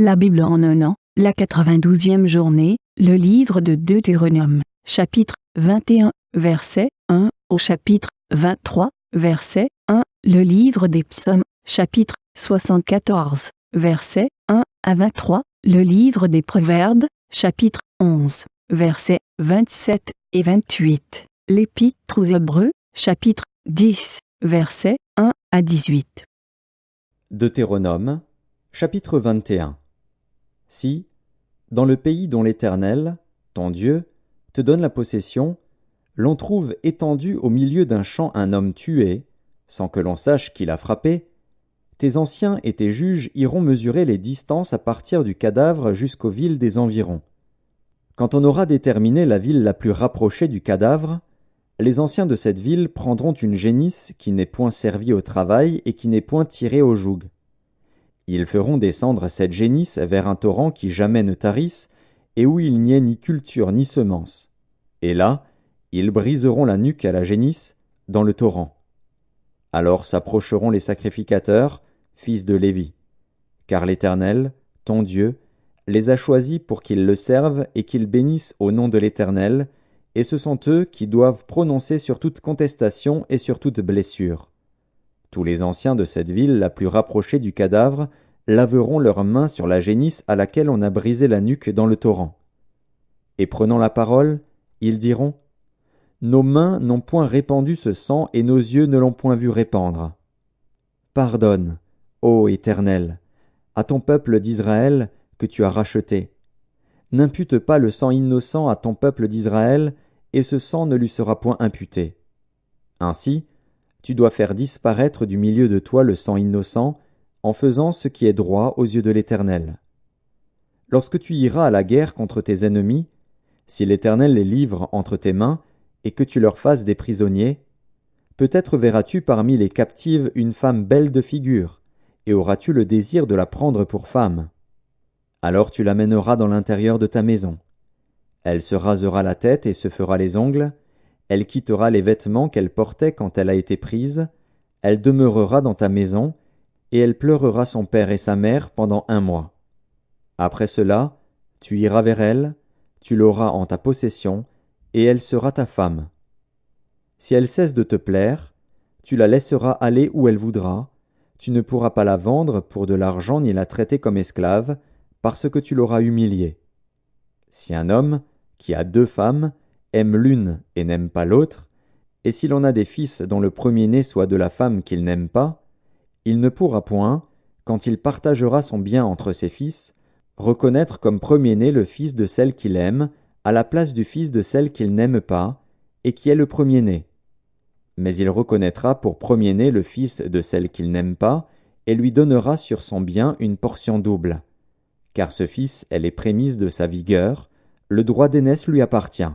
La Bible en un an, la 92e journée, le livre de Deutéronome, chapitre 21, verset 1 au chapitre 23, verset 1, le livre des psaumes, chapitre 74, verset 1 à 23, le livre des proverbes, chapitre 11, versets 27 et 28, l'épître aux Hébreux, chapitre 10, versets 1 à 18. Deutéronome, chapitre 21. Si, dans le pays dont l'Éternel, ton Dieu, te donne la possession, l'on trouve étendu au milieu d'un champ un homme tué, sans que l'on sache qui l'a frappé, tes anciens et tes juges iront mesurer les distances à partir du cadavre jusqu'aux villes des environs. Quand on aura déterminé la ville la plus rapprochée du cadavre, les anciens de cette ville prendront une génisse qui n'est point servie au travail et qui n'est point tirée au joug. Ils feront descendre cette génisse vers un torrent qui jamais ne tarisse, et où il n'y ait ni culture ni semence. Et là, ils briseront la nuque à la génisse dans le torrent. Alors s'approcheront les sacrificateurs, fils de Lévi, car l'Éternel, ton Dieu, les a choisis pour qu'ils le servent et qu'ils bénissent au nom de l'Éternel, et ce sont eux qui doivent prononcer sur toute contestation et sur toute blessure. Tous les anciens de cette ville la plus rapprochée du cadavre laveront leurs mains sur la génisse à laquelle on a brisé la nuque dans le torrent. Et prenant la parole, ils diront : Nos mains n'ont point répandu ce sang et nos yeux ne l'ont point vu répandre. Pardonne, ô Éternel, à ton peuple d'Israël que tu as racheté. N'impute pas le sang innocent à ton peuple d'Israël, et ce sang ne lui sera point imputé. Ainsi, tu dois faire disparaître du milieu de toi le sang innocent, en faisant ce qui est droit aux yeux de l'Éternel. Lorsque tu iras à la guerre contre tes ennemis, si l'Éternel les livre entre tes mains, et que tu leur fasses des prisonniers, peut-être verras-tu parmi les captives une femme belle de figure, et auras-tu le désir de la prendre pour femme. Alors tu l'amèneras dans l'intérieur de ta maison. Elle se rasera la tête et se fera les ongles, elle quittera les vêtements qu'elle portait quand elle a été prise, elle demeurera dans ta maison, et elle pleurera son père et sa mère pendant 1 mois. Après cela, tu iras vers elle, tu l'auras en ta possession, et elle sera ta femme. Si elle cesse de te plaire, tu la laisseras aller où elle voudra, tu ne pourras pas la vendre pour de l'argent ni la traiter comme esclave, parce que tu l'auras humiliée. Si un homme, qui a 2 femmes, aime l'une et n'aime pas l'autre, et s'il en a des fils dont le premier-né soit de la femme qu'il n'aime pas, il ne pourra point, quand il partagera son bien entre ses fils, reconnaître comme premier-né le fils de celle qu'il aime, à la place du fils de celle qu'il n'aime pas, et qui est le premier-né. Mais il reconnaîtra pour premier-né le fils de celle qu'il n'aime pas, et lui donnera sur son bien une portion double. Car ce fils est les prémices de sa vigueur, le droit d'aînesse lui appartient.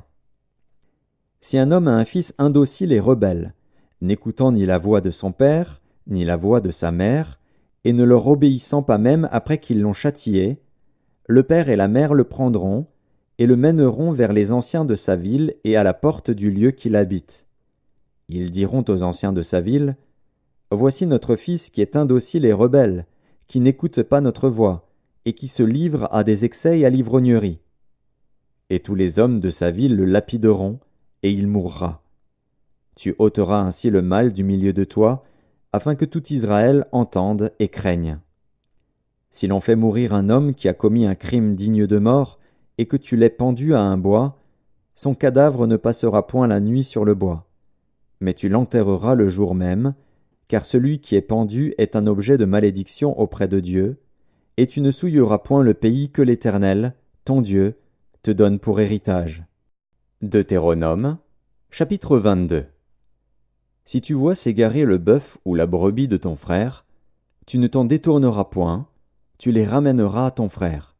Si un homme a un fils indocile et rebelle, n'écoutant ni la voix de son père, ni la voix de sa mère, et ne leur obéissant pas même après qu'ils l'ont châtié, le père et la mère le prendront, et le mèneront vers les anciens de sa ville et à la porte du lieu qu'il habite. Ils diront aux anciens de sa ville : Voici notre fils qui est indocile et rebelle, qui n'écoute pas notre voix, et qui se livre à des excès et à l'ivrognerie. Et tous les hommes de sa ville le lapideront, et il mourra. Tu ôteras ainsi le mal du milieu de toi, afin que tout Israël entende et craigne. Si l'on fait mourir un homme qui a commis un crime digne de mort, et que tu l'aies pendu à un bois, son cadavre ne passera point la nuit sur le bois. Mais tu l'enterreras le jour même, car celui qui est pendu est un objet de malédiction auprès de Dieu, et tu ne souilleras point le pays que l'Éternel, ton Dieu, te donne pour héritage. Deutéronome, chapitre 22. Si tu vois s'égarer le bœuf ou la brebis de ton frère, tu ne t'en détourneras point, tu les ramèneras à ton frère.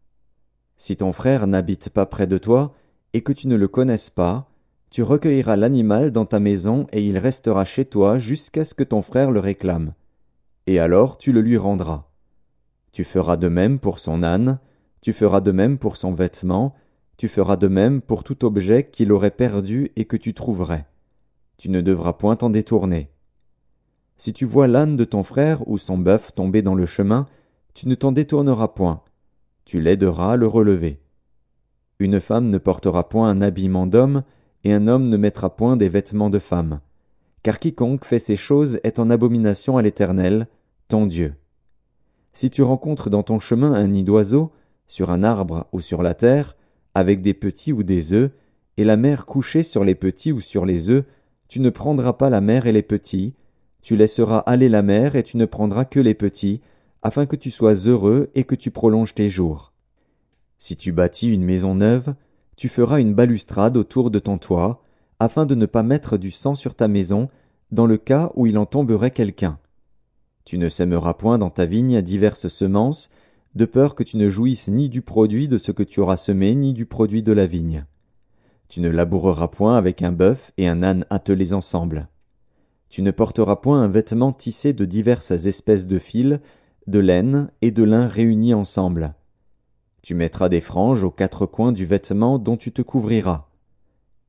Si ton frère n'habite pas près de toi, et que tu ne le connaisses pas, tu recueilleras l'animal dans ta maison et il restera chez toi jusqu'à ce que ton frère le réclame. Et alors tu le lui rendras. Tu feras de même pour son âne, tu feras de même pour son vêtement, tu feras de même pour tout objet qu'il aurait perdu et que tu trouverais. Tu ne devras point t'en détourner. Si tu vois l'âne de ton frère ou son bœuf tomber dans le chemin, tu ne t'en détourneras point. tu l'aideras à le relever. Une femme ne portera point un habillement d'homme, et un homme ne mettra point des vêtements de femme, car quiconque fait ces choses est en abomination à l'Éternel, ton Dieu. Si tu rencontres dans ton chemin un nid d'oiseau, sur un arbre ou sur la terre, avec des petits ou des œufs, et la mère couchée sur les petits ou sur les œufs, tu ne prendras pas la mère et les petits, tu laisseras aller la mère et tu ne prendras que les petits, afin que tu sois heureux et que tu prolonges tes jours. Si tu bâtis une maison neuve, tu feras une balustrade autour de ton toit, afin de ne pas mettre du sang sur ta maison, dans le cas où il en tomberait quelqu'un. Tu ne sèmeras point dans ta vigne diverses semences, de peur que tu ne jouisses ni du produit de ce que tu auras semé, ni du produit de la vigne. Tu ne laboureras point avec un bœuf et un âne attelés ensemble. Tu ne porteras point un vêtement tissé de diverses espèces de fils, de laine et de lin réunis ensemble. Tu mettras des franges aux 4 coins du vêtement dont tu te couvriras.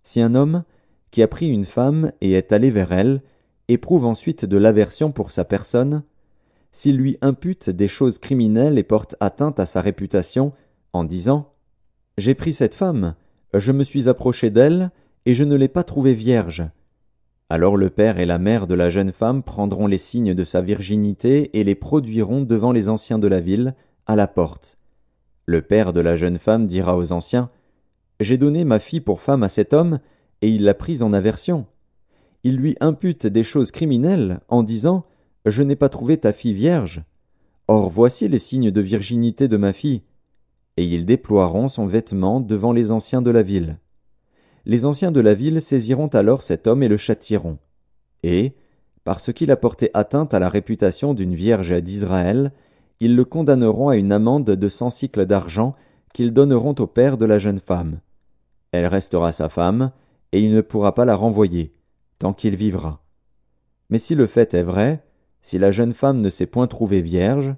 Si un homme, qui a pris une femme et est allé vers elle, éprouve ensuite de l'aversion pour sa personne, s'il lui impute des choses criminelles et porte atteinte à sa réputation, en disant « J'ai pris cette femme, je me suis approché d'elle, et je ne l'ai pas trouvée vierge », alors le père et la mère de la jeune femme prendront les signes de sa virginité et les produiront devant les anciens de la ville, à la porte. Le père de la jeune femme dira aux anciens « J'ai donné ma fille pour femme à cet homme, et il l'a prise en aversion. Il lui impute des choses criminelles, en disant « Je n'ai pas trouvé ta fille vierge. Or voici les signes de virginité de ma fille. » Et ils déploieront son vêtement devant les anciens de la ville. Les anciens de la ville saisiront alors cet homme et le châtieront. Et, parce qu'il a porté atteinte à la réputation d'une vierge d'Israël, ils le condamneront à une amende de 100 sicles d'argent qu'ils donneront au père de la jeune femme. Elle restera sa femme, et il ne pourra pas la renvoyer, tant qu'il vivra. Mais si le fait est vrai, si la jeune femme ne s'est point trouvée vierge,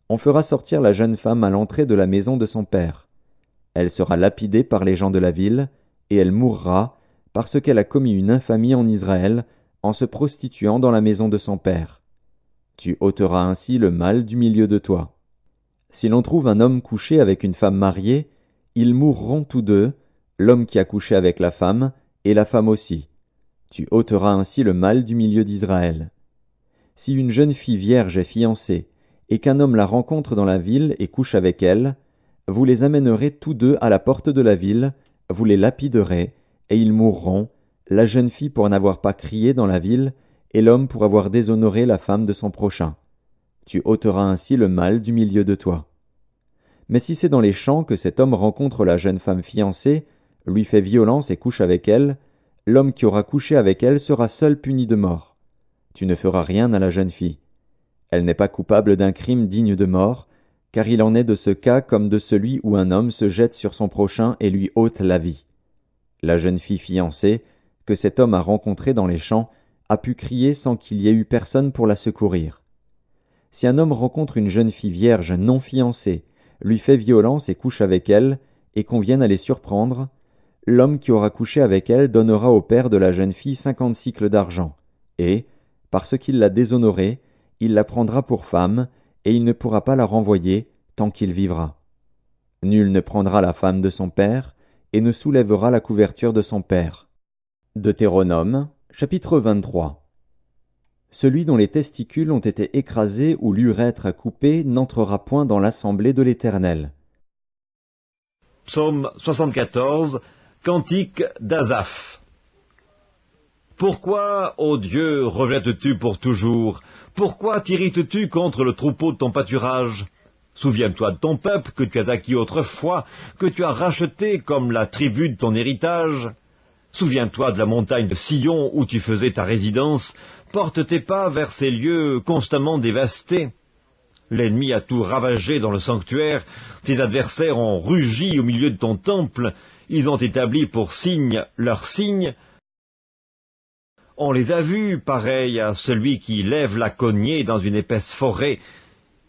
on fera sortir la jeune femme à l'entrée de la maison de son père. Elle sera lapidée par les gens de la ville, et elle mourra, parce qu'elle a commis une infamie en Israël, en se prostituant dans la maison de son père. Tu ôteras ainsi le mal du milieu de toi. Si l'on trouve un homme couché avec une femme mariée, ils mourront tous deux, l'homme qui a couché avec la femme, et la femme aussi. Tu ôteras ainsi le mal du milieu d'Israël. Si une jeune fille vierge est fiancée, et qu'un homme la rencontre dans la ville et couche avec elle, vous les amènerez tous deux à la porte de la ville, vous les lapiderez, et ils mourront, la jeune fille pour n'avoir pas crié dans la ville, et l'homme pour avoir déshonoré la femme de son prochain. Tu ôteras ainsi le mal du milieu de toi. Mais si c'est dans les champs que cet homme rencontre la jeune femme fiancée, lui fait violence et couche avec elle, l'homme qui aura couché avec elle sera seul puni de mort. Tu ne feras rien à la jeune fille. Elle n'est pas coupable d'un crime digne de mort, car il en est de ce cas comme de celui où un homme se jette sur son prochain et lui ôte la vie. La jeune fille fiancée, que cet homme a rencontrée dans les champs, a pu crier sans qu'il y ait eu personne pour la secourir. Si un homme rencontre une jeune fille vierge non fiancée, lui fait violence et couche avec elle, et qu'on vienne à les surprendre, l'homme qui aura couché avec elle donnera au père de la jeune fille 50 sicles d'argent, et, parce qu'il l'a déshonorée, il la prendra pour femme, et il ne pourra pas la renvoyer tant qu'il vivra. Nul ne prendra la femme de son père, et ne soulèvera la couverture de son père. Deutéronome, chapitre 23. Celui dont les testicules ont été écrasés ou l'urètre coupé n'entrera point dans l'assemblée de l'Éternel. Psaume 74, cantique d'Asaph. Pourquoi, ô Dieu, rejettes-tu pour toujours? Pourquoi t'irrites-tu contre le troupeau de ton pâturage? Souviens-toi de ton peuple que tu as acquis autrefois, que tu as racheté comme la tribu de ton héritage. Souviens-toi de la montagne de Sion où tu faisais ta résidence. Porte tes pas vers ces lieux constamment dévastés. L'ennemi a tout ravagé dans le sanctuaire, tes adversaires ont rugi au milieu de ton temple, ils ont établi pour signe leur signe. On les a vus, pareils à celui qui lève la cognée dans une épaisse forêt,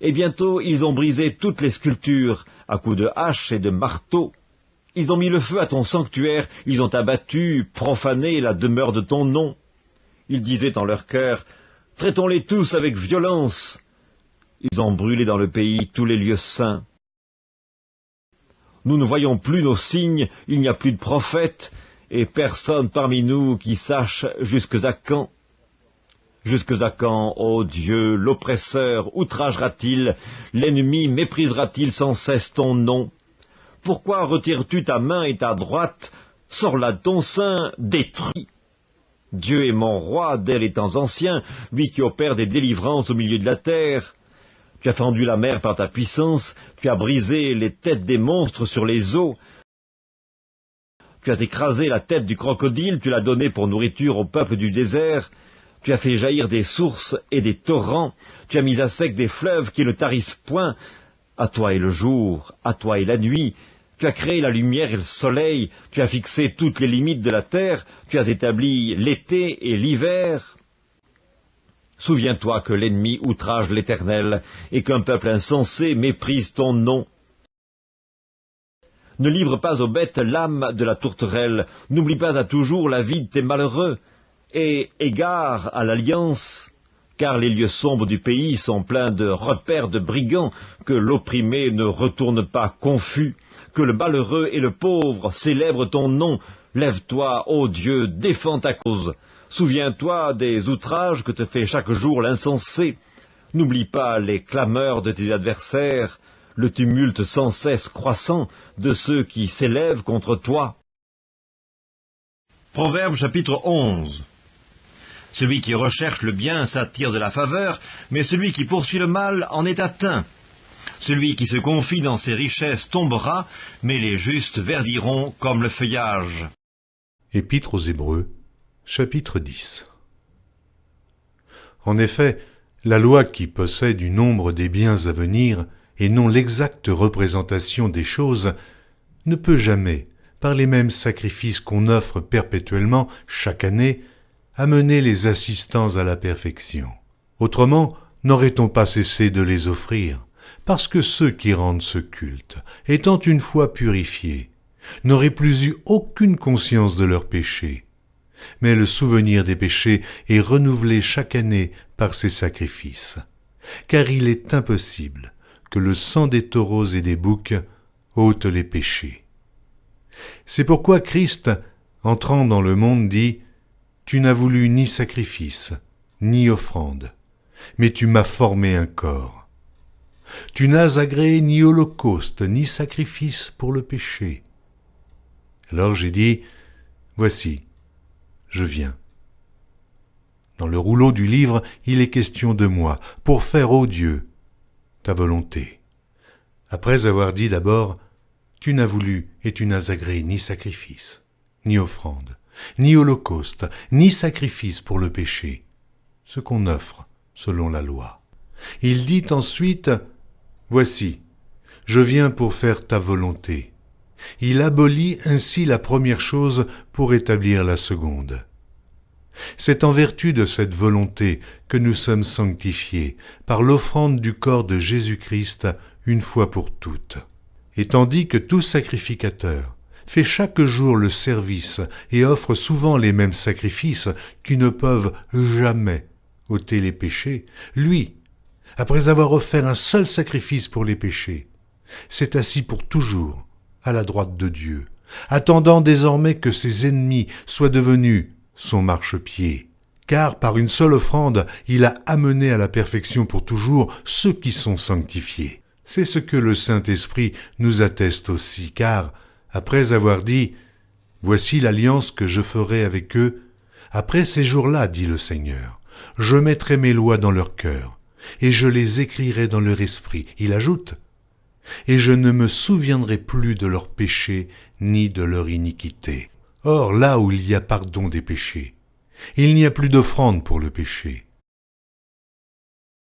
et bientôt ils ont brisé toutes les sculptures à coups de hache et de marteau. Ils ont mis le feu à ton sanctuaire, ils ont abattu, profané la demeure de ton nom. Ils disaient en leur cœur, « Traitons-les tous avec violence !» Ils ont brûlé dans le pays tous les lieux saints. Nous ne voyons plus nos signes, il n'y a plus de prophètes, et personne parmi nous qui sache jusque à quand. Jusque à quand, ô Dieu, l'oppresseur outragera-t-il, l'ennemi méprisera-t-il sans cesse ton nom? Pourquoi retires-tu ta main et ta droite? Sors-la de ton sein, détruis. Dieu est mon roi dès les temps anciens, lui qui opère des délivrances au milieu de la terre. Tu as fendu la mer par ta puissance, tu as brisé les têtes des monstres sur les eaux. Tu as écrasé la tête du crocodile, tu l'as donnée pour nourriture au peuple du désert. Tu as fait jaillir des sources et des torrents, tu as mis à sec des fleuves qui ne tarissent point. À toi est le jour, à toi est la nuit. Tu as créé la lumière et le soleil, tu as fixé toutes les limites de la terre, tu as établi l'été et l'hiver. Souviens-toi que l'ennemi outrage l'Éternel, et qu'un peuple insensé méprise ton nom. Ne livre pas aux bêtes l'âme de la tourterelle, n'oublie pas à toujours la vie de tes malheureux, et égare à l'alliance, car les lieux sombres du pays sont pleins de repères de brigands, que l'opprimé ne retourne pas confus, que le malheureux et le pauvre célèbrent ton nom. Lève-toi, ô Dieu, défends ta cause. Souviens-toi des outrages que te fait chaque jour l'insensé. N'oublie pas les clameurs de tes adversaires, le tumulte sans cesse croissant de ceux qui s'élèvent contre toi. Proverbe chapitre 11. Celui qui recherche le bien s'attire de la faveur, mais celui qui poursuit le mal en est atteint. Celui qui se confie dans ses richesses tombera, mais les justes verdiront comme le feuillage. Épître aux Hébreux, chapitre 10. En effet, la loi qui possède du nombre des biens à venir, et non l'exacte représentation des choses, ne peut jamais, par les mêmes sacrifices qu'on offre perpétuellement chaque année, amener les assistants à la perfection. Autrement, n'aurait-on pas cessé de les offrir, parce que ceux qui rendent ce culte, étant une fois purifiés, n'auraient plus eu aucune conscience de leurs péchés. Mais le souvenir des péchés est renouvelé chaque année par ces sacrifices, car il est impossible que le sang des taureaux et des boucs ôte les péchés. C'est pourquoi Christ, entrant dans le monde, dit « Tu n'as voulu ni sacrifice, ni offrande, mais tu m'as formé un corps. Tu n'as agréé ni holocauste, ni sacrifice pour le péché. » Alors j'ai dit « Voici, je viens. » Dans le rouleau du livre, il est question de moi, pour faire, ô Dieu, ta volonté. Après avoir dit d'abord « Tu n'as voulu et tu n'as agréé ni sacrifice, ni offrande, ni holocauste, ni sacrifice pour le péché, ce qu'on offre selon la loi. » Il dit ensuite « Voici, je viens pour faire ta volonté. » Il abolit ainsi la première chose pour établir la seconde. C'est en vertu de cette volonté que nous sommes sanctifiés par l'offrande du corps de Jésus-Christ une fois pour toutes. Et tandis que tout sacrificateur fait chaque jour le service et offre souvent les mêmes sacrifices qui ne peuvent jamais ôter les péchés, lui, après avoir offert un seul sacrifice pour les péchés, s'est assis pour toujours à la droite de Dieu, attendant désormais que ses ennemis soient devenus son marchepied. Car par une seule offrande, il a amené à la perfection pour toujours ceux qui sont sanctifiés. C'est ce que le Saint-Esprit nous atteste aussi, car, après avoir dit « Voici l'alliance que je ferai avec eux, après ces jours-là, dit le Seigneur, je mettrai mes lois dans leur cœur, et je les écrirai dans leur esprit. » Il ajoute « Et je ne me souviendrai plus de leurs péchés ni de leur iniquité. » Or, là où il y a pardon des péchés, il n'y a plus d'offrande pour le péché.